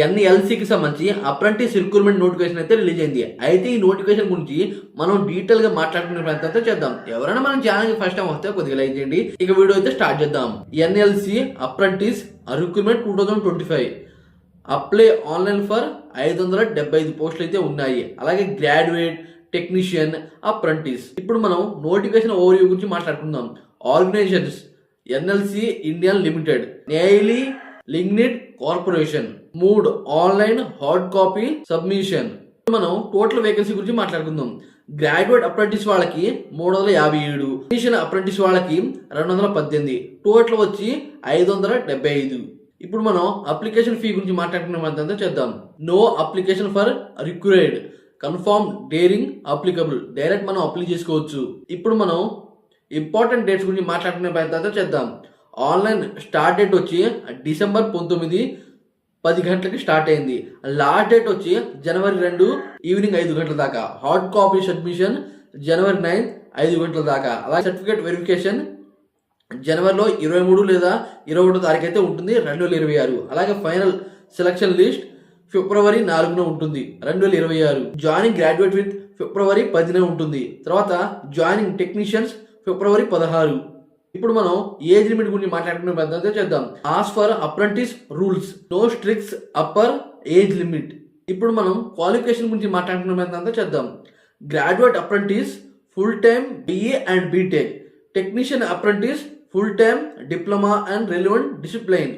ఎన్ఎల్సికి సంబంధించి apprentice recruitment notification అయితే release అయింది. అయితే ఈ నోటిఫికేషన్ గురించి మనం డీటెయిల్ గా మాట్లాడుకునే ప్రయత్నం చేద్దాం. ఎవరైనా మన ఛానల్ కి ఫస్ట్ టైం వస్తే కొద్దిగా లైక్ చేయండి. ఇక వీడియో అయితే స్టార్ట్ చేద్దాం. NLC apprentice recruitment 2025 apply online for 575 పోస్టులు అయితే ఉన్నాయి. అలాగే గ్రాడ్యుయేట్, టెక్నీషియన్, అప్రెంటిస్. ఇప్పుడు మనం నోటిఫికేషన్ ఓవర్వ్యూ గురించి మాట్లాడుకుందాం. Organisations NLC India limited, Neyveli lignite corporation, 3 online hard copy submission. మనం టోటల్ వేకెన్సీ గురించి మాట్లాడుకుందాం. గ్రాడ్యుయేట్ అప్రెంటిస్ వాళ్ళకి 357, టెక్నీషియన్ అప్రెంటిస్ వాళ్ళకి 218, టోటల్ వచ్చి 575. ఇప్పుడు మనం అప్లికేషన్ ఫీ గురించి మాట్లాడుకునే చేద్దాం. No application for required, confirm daring applicable, direct మనం అప్లై చేసుకోవచ్చు. ఇప్పుడు మనం ఇంపార్టెంట్ డేట్స్ గురించి మాట్లాడుకునే ప్రయత్నం చేద్దాం. ఆన్లైన్ స్టార్ట్ డేట్ వచ్చి డిసెంబర్ 19 10 గంటలకి స్టార్ట్ అయింది. లాస్ట్ డేట్ వచ్చి జనవరి 2 ఈవినింగ్ 5 గంటల దాకా. హార్డ్ కాపీ సబ్మిషన్ జనవరి 9 5 గంటల దాకా. అలాగే సర్టిఫికేట్ వెరిఫికేషన్ జనవరిలో 23 లేదా 21 తారీఖు అయితే ఉంటుంది 2026. అలాగే ఫైనల్ సెలక్షన్ లిస్ట్ ఫిబ్రవరి 4 ఉంటుంది 2026. జాయినింగ్ గ్రాడ్యుయేట్ విత్ ఫిబ్రవరి 10 ఉంటుంది. తర్వాత జాయినింగ్ టెక్నీషియన్స్ ఫిబ్రవరి 16. ఇప్పుడు మనం ఏజ్ లిమిట్ గురించి మాట్లాడుకునే ప్రయత్నం చేద్దాం. As per apprentice rules, no stricts upper age limit. ఇప్పుడు మనం క్వాలిఫికేషన్ గురించి మాట్లాడుకునే ప్రయత్నం చేద్దాం. Graduate apprentice full time BA and BTech, technician apprentice full time diploma and relevant discipline.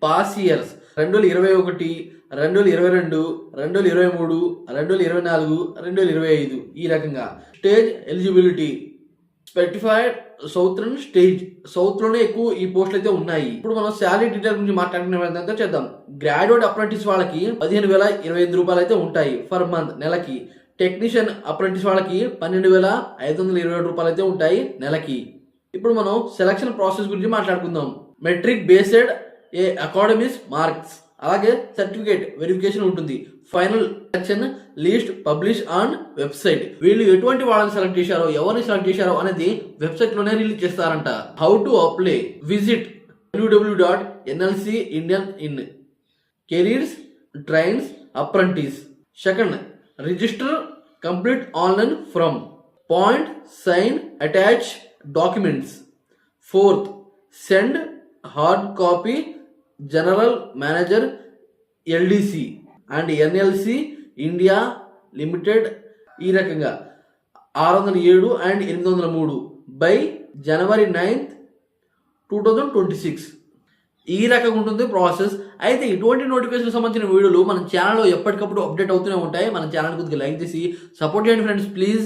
Pass years 2021, 2022, 2023, 2024, 2025. ఈ రకంగా stage eligibility specified southern stage, south లోనే ఎక్కువ ఈ పోస్టులు అయితే ఉన్నాయి. ఇప్పుడు మనం శాలరీ డీటెయిల్ గురించి మాట్లాడుకునే విధంగా చేద్దాం. గ్రాడ్యుయేట్ అప్రెంటిస్ వాళ్ళకి 15,025 రూపాయలు అయితే ఉంటాయి ఫర్ మంత్, నెలకి. టెక్నీషియన్ అప్రెంటిస్ వాళ్ళకి 12,527 రూపాయలు అయితే ఉంటాయి నెలకి. ఇప్పుడు మనం సెలక్షన్ ప్రాసెస్ గురించి మాట్లాడుకుందాం. మెట్రిక్ బేస్డ్ ఏ అకాడమిక్స్ మార్క్స్, అలాగే సర్టిఫికేట్ వెరిఫికేషన్ ఉంటుంది. Final selection list publish on website. వీళ్ళు ఎటువంటి వాళ్ళని సెలెక్ట్ చేశారో, ఎవరిని సెలెక్ట్ చేశారో అనేది వెబ్సైట్ లోనే రిలీజ్ చేస్తారంట. How to apply, visit www.nlcindian careers trains apprentice. Second, register complete online from point sign attach documents. Fourth, send hard copy general manager LDC and NLC India limited. ఈ రకంగా 607 and 803 by జనవరి 9, 2026. ఈ రకంగా ఉంటుంది process. అయితే ఇటువంటి notification సంబంధించిన వీడియోలు మన ఛానల్లో ఎప్పటికప్పుడు అప్డేట్ అవుతూనే ఉంటాయి. మన ఛానల్ కొద్దిగా లైక్ చేసి సపోర్ట్ చేయండి ఫ్రెండ్స్, ప్లీజ్.